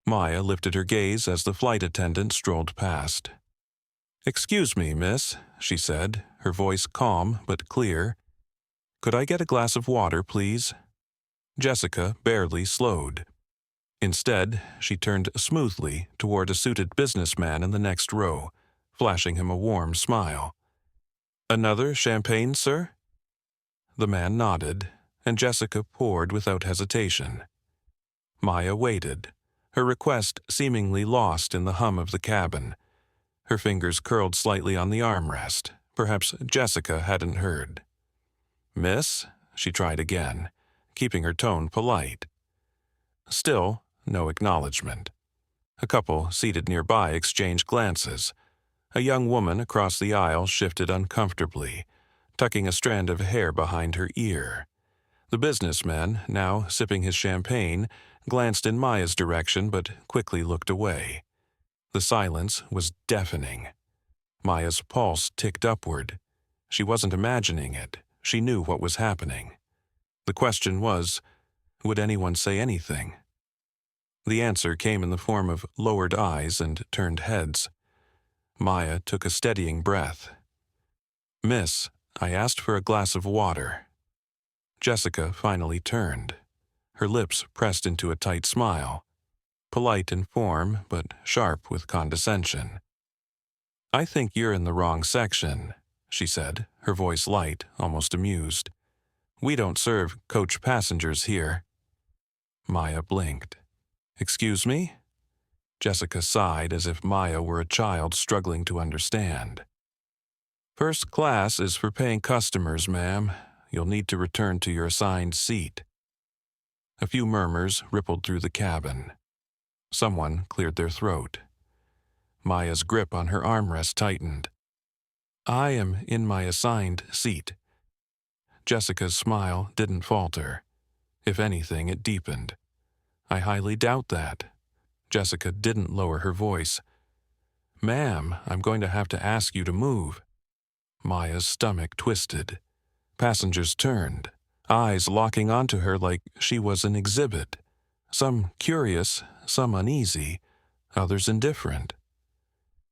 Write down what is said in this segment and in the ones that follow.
Maya lifted her gaze as the flight attendant strolled past. "Excuse me, miss," she said, her voice calm but clear. "Could I get a glass of water, please?" Jessica barely slowed. Instead, she turned smoothly toward a suited businessman in the next row, flashing him a warm smile. "Another champagne, sir?" The man nodded, and Jessica poured without hesitation. Maya waited, her request seemingly lost in the hum of the cabin. Her fingers curled slightly on the armrest. Perhaps Jessica hadn't heard. "Miss?" she tried again, keeping her tone polite. Still, no acknowledgement. A couple seated nearby exchanged glances. A young woman across the aisle shifted uncomfortably, tucking a strand of hair behind her ear. The businessman, now sipping his champagne, glanced in Maya's direction but quickly looked away. The silence was deafening. Maya's pulse ticked upward. She wasn't imagining it. She knew what was happening. The question was, would anyone say anything? The answer came in the form of lowered eyes and turned heads. Maya took a steadying breath. "Miss, I asked for a glass of water." Jessica finally turned. Her lips pressed into a tight smile, polite in form but sharp with condescension. "I think you're in the wrong section," she said, her voice light, almost amused. "We don't serve coach passengers here." Maya blinked. "Excuse me?" Jessica sighed as if Maya were a child struggling to understand. "First class is for paying customers, ma'am. You'll need to return to your assigned seat." A few murmurs rippled through the cabin. Someone cleared their throat. Maya's grip on her armrest tightened. "I am in my assigned seat." Jessica's smile didn't falter. If anything, it deepened. "I highly doubt that." Jessica didn't lower her voice. "Ma'am, I'm going to have to ask you to move." Maya's stomach twisted. Passengers turned, eyes locking onto her like she was an exhibit. Some curious, some uneasy, others indifferent.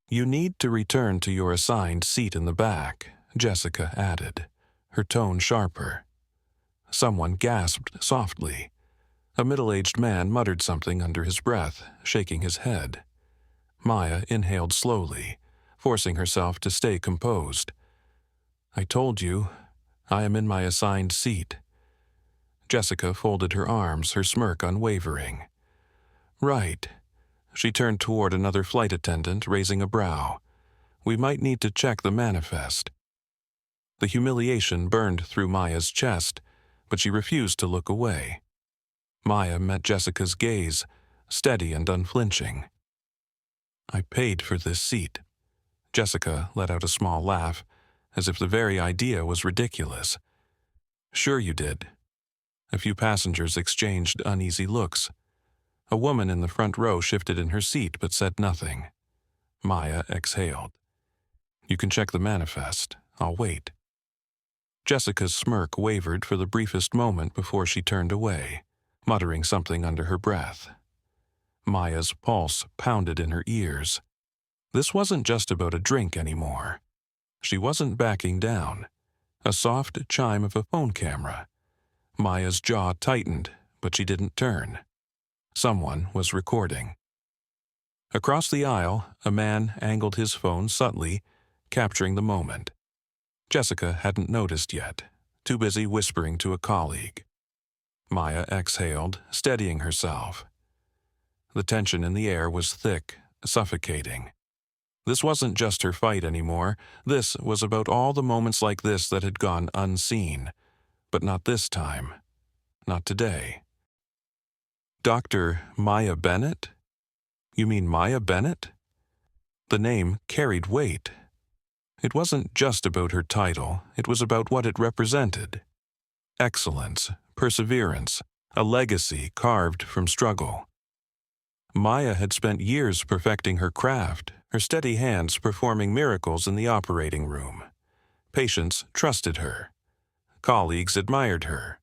"You need to return to your assigned seat in the back," Jessica added, her tone sharper. Someone gasped softly. A middle-aged man muttered something under his breath, shaking his head. Maya inhaled slowly, forcing herself to stay composed. "I told you, I am in my assigned seat." Jessica folded her arms, her smirk unwavering. "Right." She turned toward another flight attendant, raising a brow. "We might need to check the manifest." The humiliation burned through Maya's chest, but she refused to look away. Maya met Jessica's gaze, steady and unflinching. "I paid for this seat." Jessica let out a small laugh, as if the very idea was ridiculous. "Sure you did." A few passengers exchanged uneasy looks. A woman in the front row shifted in her seat but said nothing. Maya exhaled. "You can check the manifest. I'll wait." Jessica's smirk wavered for the briefest moment before she turned away, muttering something under her breath. Maya's pulse pounded in her ears. This wasn't just about a drink anymore. She wasn't backing down. A soft chime of a phone camera. Maya's jaw tightened, but she didn't turn. Someone was recording. Across the aisle, a man angled his phone subtly, capturing the moment. Jessica hadn't noticed yet, too busy whispering to a colleague. Maya exhaled, steadying herself. The tension in the air was thick, suffocating. This wasn't just her fight anymore. This was about all the moments like this that had gone unseen. But not this time. Not today. "Dr. Maya Bennett? You mean Maya Bennett?" The name carried weight. It wasn't just about her title. It was about what it represented. Excellence, perseverance, a legacy carved from struggle. Maya had spent years perfecting her craft, her steady hands performing miracles in the operating room. Patients trusted her. Colleagues admired her.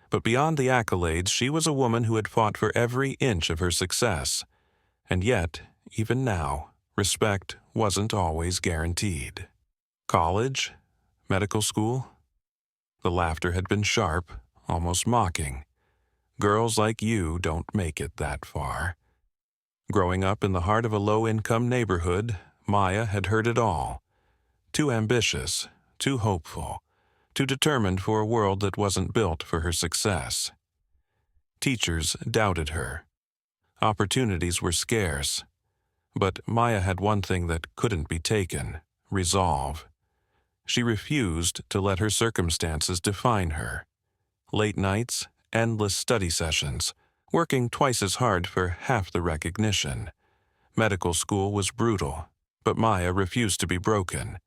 But beyond the accolades, she was a woman who had fought for every inch of her success. And yet, even now, respect wasn't always guaranteed. College? Medical school? The laughter had been sharp, almost mocking. Girls like you don't make it that far. Growing up in the heart of a low-income neighborhood, Maya had heard it all. Too ambitious, too hopeful, too determined for a world that wasn't built for her success. Teachers doubted her. Opportunities were scarce. But Maya had one thing that couldn't be taken: resolve. She refused to let her circumstances define her. Late nights, endless study sessions, working twice as hard for half the recognition. Medical school was brutal, but Maya refused to be broken.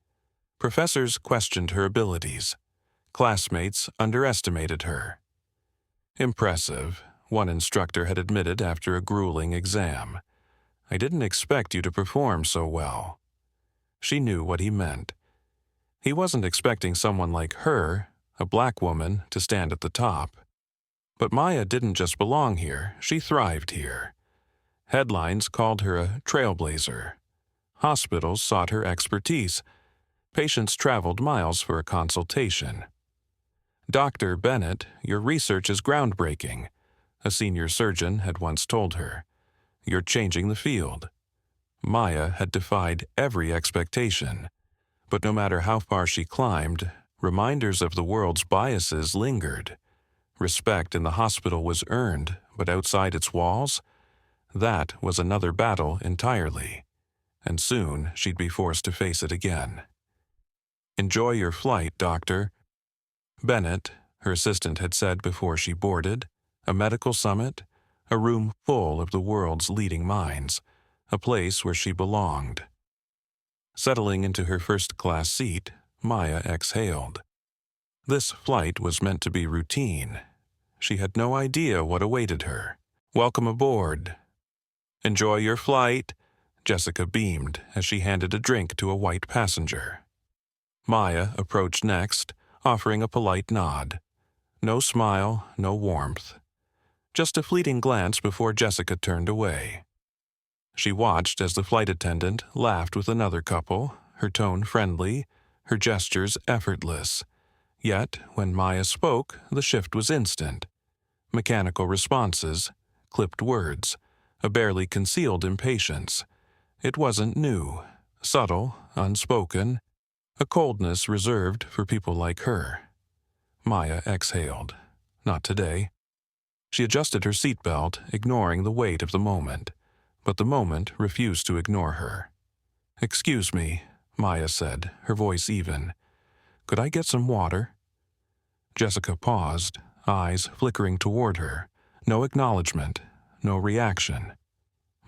Professors questioned her abilities. Classmates underestimated her. Impressive, one instructor had admitted after a grueling exam. I didn't expect you to perform so well. She knew what he meant. He wasn't expecting someone like her, a black woman, to stand at the top. But Maya didn't just belong here, she thrived here. Headlines called her a trailblazer. Hospitals sought her expertise. Patients traveled miles for a consultation. "Dr. Bennett, your research is groundbreaking," a senior surgeon had once told her. "You're changing the field." Maya had defied every expectation. But no matter how far she climbed, reminders of the world's biases lingered. Respect in the hospital was earned, but outside its walls? That was another battle entirely. And soon she'd be forced to face it again. "Enjoy your flight, doctor." Bennett, her assistant had said before she boarded, a medical summit, a room full of the world's leading minds, a place where she belonged. Settling into her first-class seat, Maya exhaled. This flight was meant to be routine. She had no idea what awaited her. "Welcome aboard." "Enjoy your flight," Jessica beamed as she handed a drink to a white passenger. Maya approached next, offering a polite nod. No smile, no warmth. Just a fleeting glance before Jessica turned away. She watched as the flight attendant laughed with another couple, her tone friendly, her gestures effortless. Yet, when Maya spoke, the shift was instant. Mechanical responses, clipped words, a barely concealed impatience. It wasn't new, subtle, unspoken, a coldness reserved for people like her. Maya exhaled. Not today. She adjusted her seatbelt, ignoring the weight of the moment. But the moment refused to ignore her. "Excuse me," Maya said, her voice even. "Could I get some water?" Jessica paused, eyes flickering toward her. No acknowledgement, no reaction.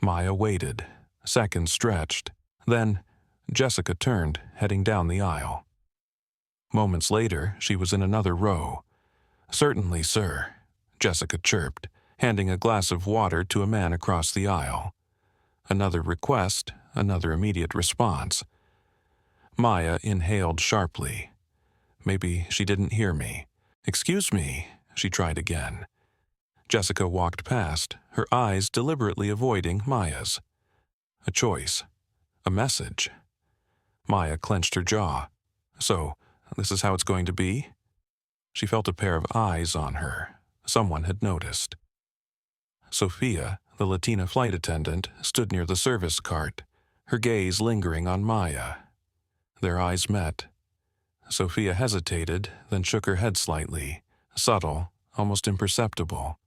Maya waited. Seconds stretched. Then, Jessica turned, heading down the aisle. Moments later, she was in another row. "Certainly, sir," Jessica chirped, handing a glass of water to a man across the aisle. Another request, another immediate response. Maya inhaled sharply. Maybe she didn't hear me. "Excuse me," she tried again. Jessica walked past, her eyes deliberately avoiding Maya's. A choice. A message. Maya clenched her jaw. "So, this is how it's going to be?" She felt a pair of eyes on her. Someone had noticed. Sophia, the Latina flight attendant, stood near the service cart, her gaze lingering on Maya. Their eyes met. Sophia hesitated, then shook her head slightly, subtle, almost imperceptible.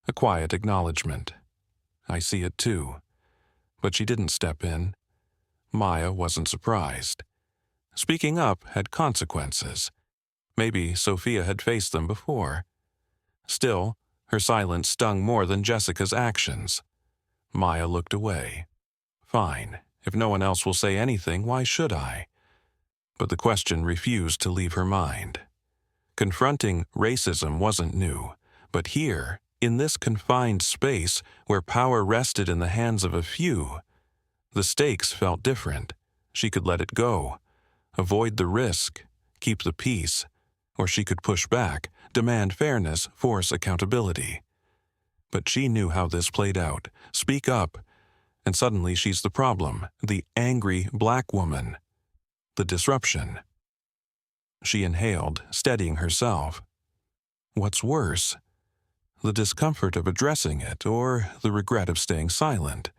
A quiet acknowledgement. "I see it too." But she didn't step in. Maya wasn't surprised. Speaking up had consequences. Maybe Sophia had faced them before. Still, her silence stung more than Jessica's actions. Maya looked away. Fine, if no one else will say anything, why should I? But the question refused to leave her mind. Confronting racism wasn't new, but here, in this confined space where power rested in the hands of a few, the stakes felt different. She could let it go, avoid the risk, keep the peace, or she could push back, demand fairness, force accountability. But she knew how this played out. Speak up, And suddenly she's the problem, the angry black woman, the disruption. She inhaled, steadying herself. What's worse? The discomfort of addressing it, or the regret of staying silent.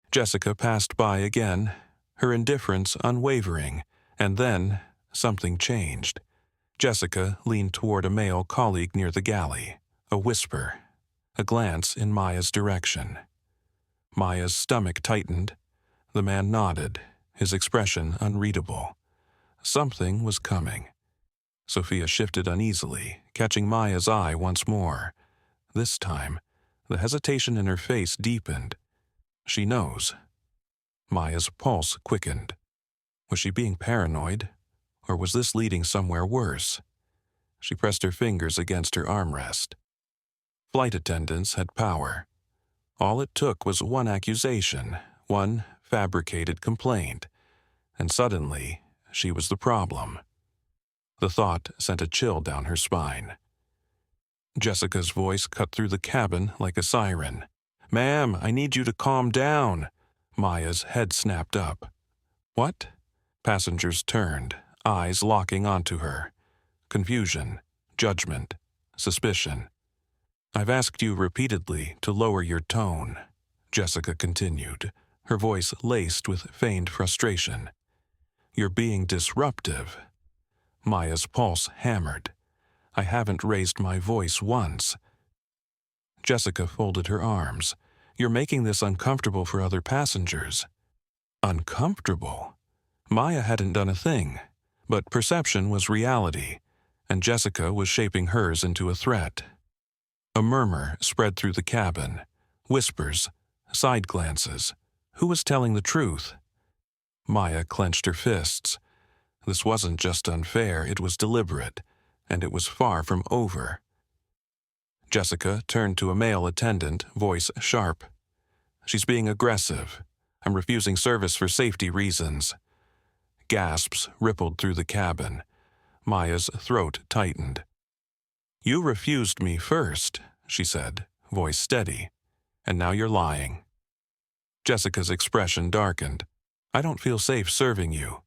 Jessica passed by again, her indifference unwavering, and then something changed. Jessica leaned toward a male colleague near the galley, a whisper, a glance in Maya's direction. Maya's stomach tightened. The man nodded, his expression unreadable. Something was coming. Sophia shifted uneasily, catching Maya's eye once more. This time, the hesitation in her face deepened. She knows. Maya's pulse quickened. Was she being paranoid, or was this leading somewhere worse? She pressed her fingers against her armrest. Flight attendants had power. All it took was one accusation, one fabricated complaint, and suddenly she was the problem. The thought sent a chill down her spine. Jessica's voice cut through the cabin like a siren. "Ma'am, I need you to calm down." Maya's head snapped up. "What?" Passengers turned, eyes locking onto her. Confusion, judgment, suspicion. "I've asked you repeatedly to lower your tone," Jessica continued, her voice laced with feigned frustration. "You're being disruptive." Maya's pulse hammered. "I haven't raised my voice once." Jessica folded her arms. "You're making this uncomfortable for other passengers." Uncomfortable? Maya hadn't done a thing, but perception was reality, and Jessica was shaping hers into a threat. A murmur spread through the cabin. Whispers, side glances. Who was telling the truth? Maya clenched her fists. This wasn't just unfair, it was deliberate, and it was far from over. Jessica turned to a male attendant, voice sharp. "She's being aggressive. I'm refusing service for safety reasons." Gasps rippled through the cabin. Maya's throat tightened. "You refused me first," she said, voice steady. "And now you're lying." Jessica's expression darkened. "I don't feel safe serving you."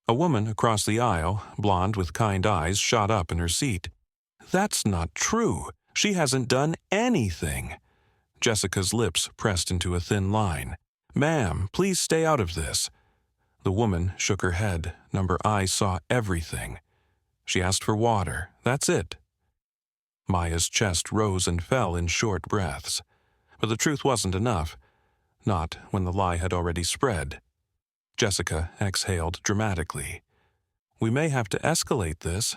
A woman across the aisle, blonde with kind eyes, shot up in her seat. "That's not true. She hasn't done anything." Jessica's lips pressed into a thin line. "Ma'am, please stay out of this." The woman shook her head. Number I saw everything. She asked for water. That's it. Maya's chest rose and fell in short breaths. But the truth wasn't enough. Not when the lie had already spread. Jessica exhaled dramatically. "We may have to escalate this."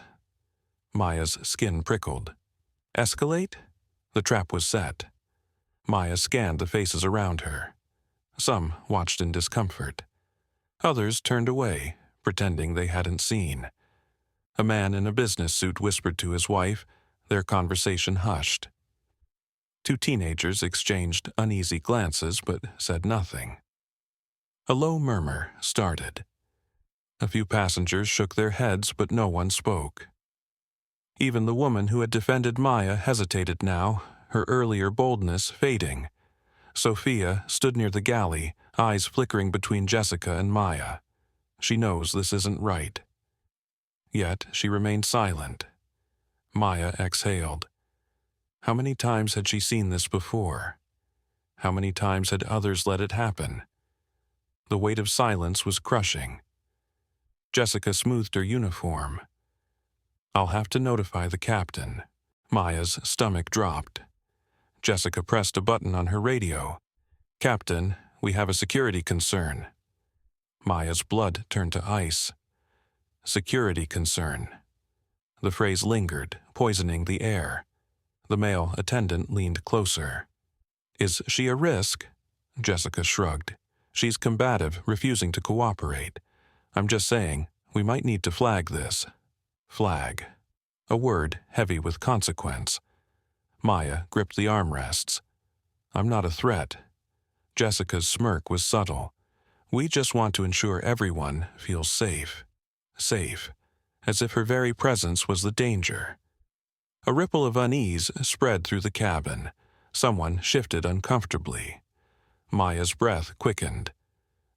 Maya's skin prickled. Escalate? The trap was set. Maya scanned the faces around her. Some watched in discomfort. Others turned away, pretending they hadn't seen. A man in a business suit whispered to his wife, their conversation hushed. Two teenagers exchanged uneasy glances but said nothing. A low murmur started. A few passengers shook their heads but no one spoke. Even the woman who had defended Maya hesitated now, her earlier boldness fading. Sophia stood near the galley, eyes flickering between Jessica and Maya. She knows this isn't right. Yet she remained silent. Maya exhaled. How many times had she seen this before? How many times had others let it happen? The weight of silence was crushing. Jessica smoothed her uniform. "I'll have to notify the captain." Maya's stomach dropped. Jessica pressed a button on her radio. "Captain, we have a security concern." Maya's blood turned to ice. Security concern. The phrase lingered, poisoning the air. The male attendant leaned closer. "Is she a risk?" Jessica shrugged. "She's combative, refusing to cooperate. I'm just saying, we might need to flag this." Flag. A word heavy with consequence. Maya gripped the armrests. "I'm not a threat." Jessica's smirk was subtle. "We just want to ensure everyone feels safe." Safe. As if her very presence was the danger. A ripple of unease spread through the cabin. Someone shifted uncomfortably. Maya's breath quickened.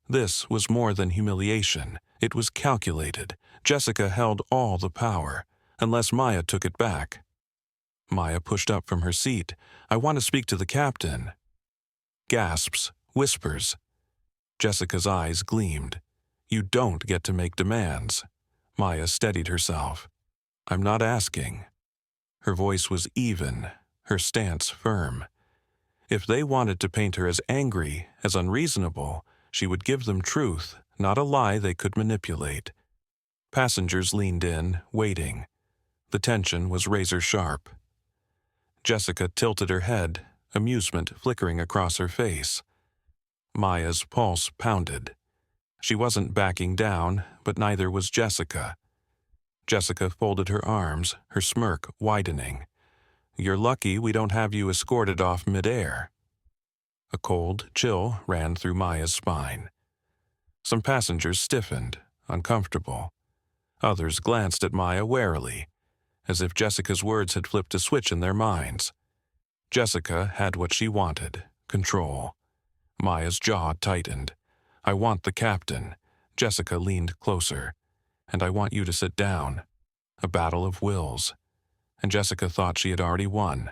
This was more than humiliation. It was calculated. Jessica held all the power, unless Maya took it back. Maya pushed up from her seat. "I want to speak to the captain." Gasps, whispers. Jessica's eyes gleamed. "You don't get to make demands." Maya steadied herself. "I'm not asking." Her voice was even, her stance firm. If they wanted to paint her as angry, as unreasonable, she would give them truth, not a lie they could manipulate. Passengers leaned in, waiting. The tension was razor-sharp. Jessica tilted her head, amusement flickering across her face. Maya's pulse pounded. She wasn't backing down, but neither was Jessica. Jessica folded her arms, her smirk widening. "You're lucky we don't have you escorted off midair." A cold chill ran through Maya's spine. Some passengers stiffened, uncomfortable. Others glanced at Maya warily, as if Jessica's words had flipped a switch in their minds. Jessica had what she wanted, control. Maya's jaw tightened. "I want the captain." Jessica leaned closer. "And I want you to sit down." A battle of wills. And Jessica thought she had already won.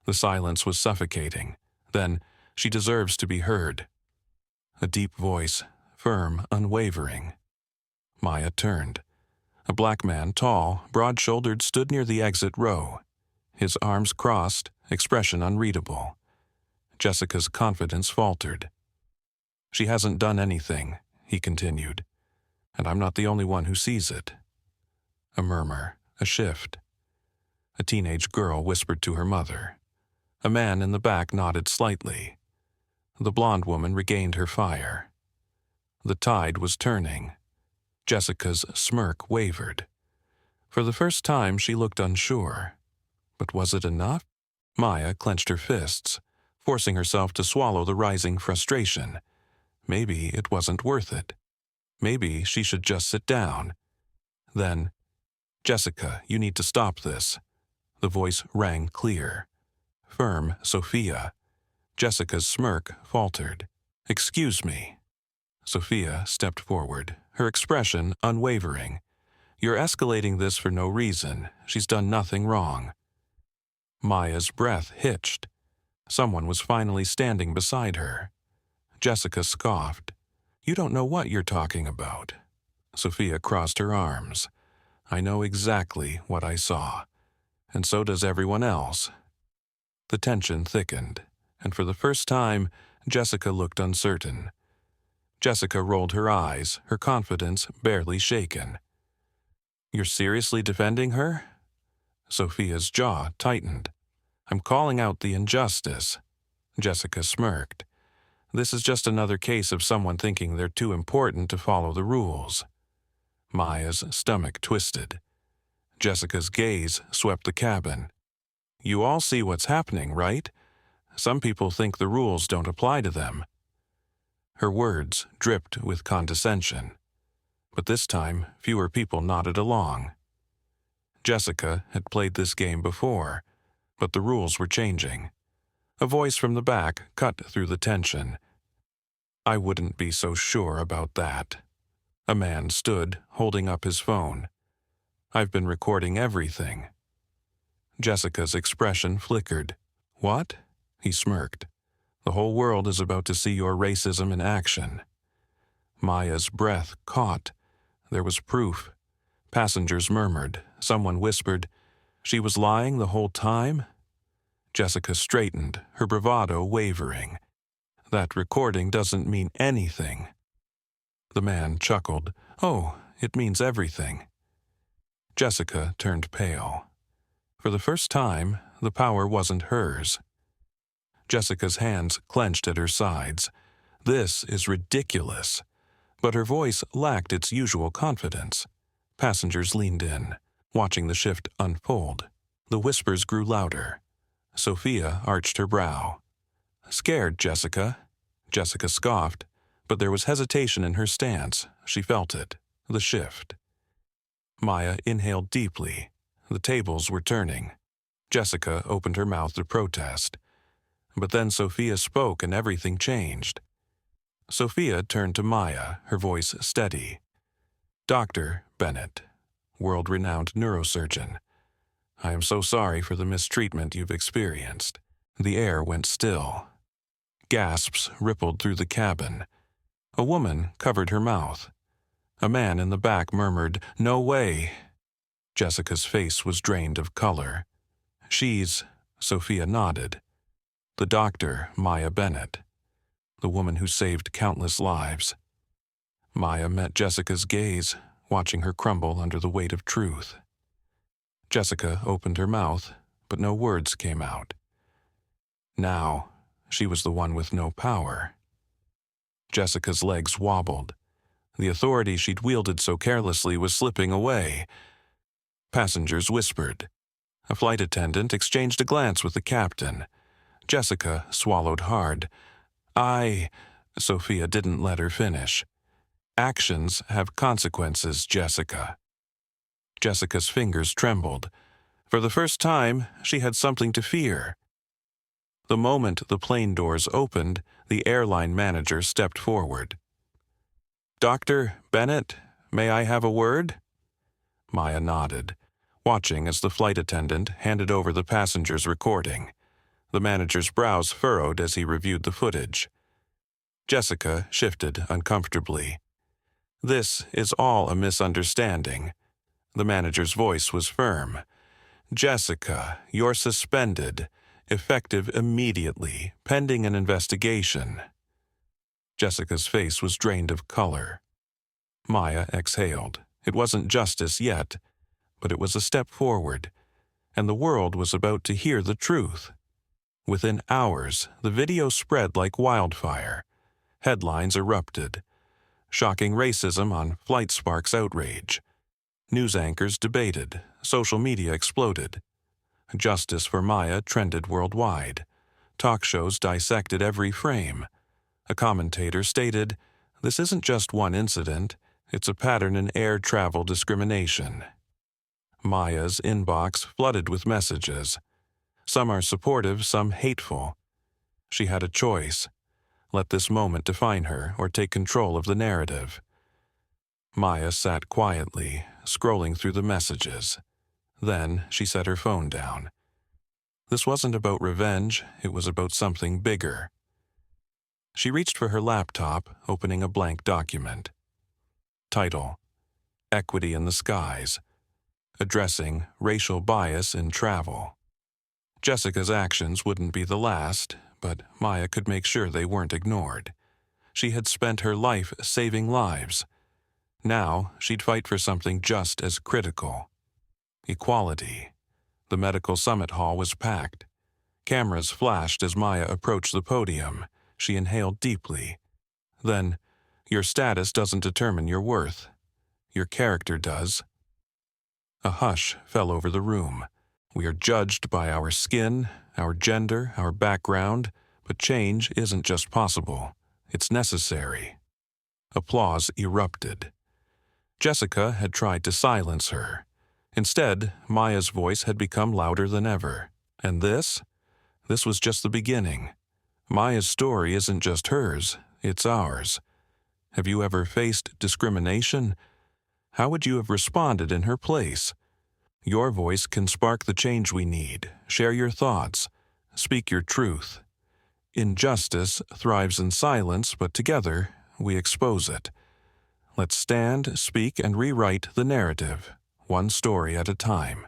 The silence was suffocating. Then, "She deserves to be heard." A deep voice, firm, unwavering. Maya turned. A black man, tall, broad-shouldered, stood near the exit row. His arms crossed, expression unreadable. Jessica's confidence faltered. "She hasn't done anything," he continued. "And I'm not the only one who sees it." A murmur, a shift. A teenage girl whispered to her mother. A man in the back nodded slightly. The blonde woman regained her fire. The tide was turning. Jessica's smirk wavered. For the first time she looked unsure. But was it enough? Maya clenched her fists, forcing herself to swallow the rising frustration. Maybe it wasn't worth it. Maybe she should just sit down. Then, "Jessica, you need to stop this." The voice rang clear. Firm, Sophia. Jessica's smirk faltered. "Excuse me." Sophia stepped forward, her expression unwavering. "You're escalating this for no reason. She's done nothing wrong." Maya's breath hitched. Someone was finally standing beside her. Jessica scoffed. "You don't know what you're talking about." Sophia crossed her arms. "I know exactly what I saw. And so does everyone else." The tension thickened, and for the first time, Jessica looked uncertain. Jessica rolled her eyes, her confidence barely shaken. "You're seriously defending her?" Sophia's jaw tightened. "I'm calling out the injustice." Jessica smirked. "This is just another case of someone thinking they're too important to follow the rules." Maya's stomach twisted. Jessica's gaze swept the cabin. "You all see what's happening, right? Some people think the rules don't apply to them." Her words dripped with condescension. But this time, fewer people nodded along. Jessica had played this game before, but the rules were changing. A voice from the back cut through the tension. "I wouldn't be so sure about that." A man stood, holding up his phone. "I've been recording everything." Jessica's expression flickered. "What?" He smirked. "The whole world is about to see your racism in action." Maya's breath caught. There was proof. Passengers murmured. Someone whispered, "She was lying the whole time?" Jessica straightened, her bravado wavering. "That recording doesn't mean anything." The man chuckled. "Oh, it means everything." Jessica turned pale. For the first time, the power wasn't hers. Jessica's hands clenched at her sides. "This is ridiculous." But her voice lacked its usual confidence. Passengers leaned in, watching the shift unfold. The whispers grew louder. Sophia arched her brow. "Scared, Jessica?" Jessica scoffed, but there was hesitation in her stance. She felt it. The shift. Maya inhaled deeply. The tables were turning. Jessica opened her mouth to protest. But then Sophia spoke and everything changed. Sophia turned to Maya, her voice steady. "Dr. Bennett, world-renowned neurosurgeon. I am so sorry for the mistreatment you've experienced." The air went still. Gasps rippled through the cabin. A woman covered her mouth. A man in the back murmured, "No way." Jessica's face was drained of color. "She's," Sophia nodded. "The doctor, Maya Bennett. The woman who saved countless lives." Maya met Jessica's gaze, watching her crumble under the weight of truth. Jessica opened her mouth, but no words came out. Now, she was the one with no power. Jessica's legs wobbled. The authority she'd wielded so carelessly was slipping away. Passengers whispered. A flight attendant exchanged a glance with the captain. Jessica swallowed hard. Sophia didn't let her finish. "Actions have consequences, Jessica." Jessica's fingers trembled. For the first time, she had something to fear. The moment the plane doors opened, the airline manager stepped forward. "Dr. Bennett, may I have a word?" Maya nodded, watching as the flight attendant handed over the passenger's recording. The manager's brows furrowed as he reviewed the footage. Jessica shifted uncomfortably. "This is all a misunderstanding." The manager's voice was firm. "Jessica, you're suspended, effective immediately, pending an investigation." Jessica's face was drained of color. Maya exhaled. It wasn't justice yet, but it was a step forward, and the world was about to hear the truth. Within hours, the video spread like wildfire. Headlines erupted. Shocking racism on Flight Sparks outrage. News anchors debated. Social media exploded. Justice for Maya trended worldwide. Talk shows dissected every frame. A commentator stated, "This isn't just one incident, it's a pattern in air travel discrimination." Maya's inbox flooded with messages. Some are supportive, some hateful. She had a choice. Let this moment define her or take control of the narrative. Maya sat quietly, scrolling through the messages. Then she set her phone down. This wasn't about revenge, it was about something bigger. She reached for her laptop, opening a blank document. Title: Equity in the Skies. Addressing racial bias in travel. Jessica's actions wouldn't be the last, but Maya could make sure they weren't ignored. She had spent her life saving lives. Now she'd fight for something just as critical. Equality. The medical summit hall was packed. Cameras flashed as Maya approached the podium. She inhaled deeply. Then, "Your status doesn't determine your worth. Your character does." A hush fell over the room. We are judged by our skin, our gender, our background, but change isn't just possible. It's necessary. Applause erupted. Jessica had tried to silence her. Instead, Maya's voice had become louder than ever. And this? This was just the beginning. Maya's story isn't just hers, it's ours. Have you ever faced discrimination? How would you have responded in her place? Your voice can spark the change we need. Share your thoughts. Speak your truth. Injustice thrives in silence, but together we expose it. Let's stand, speak, and rewrite the narrative, one story at a time.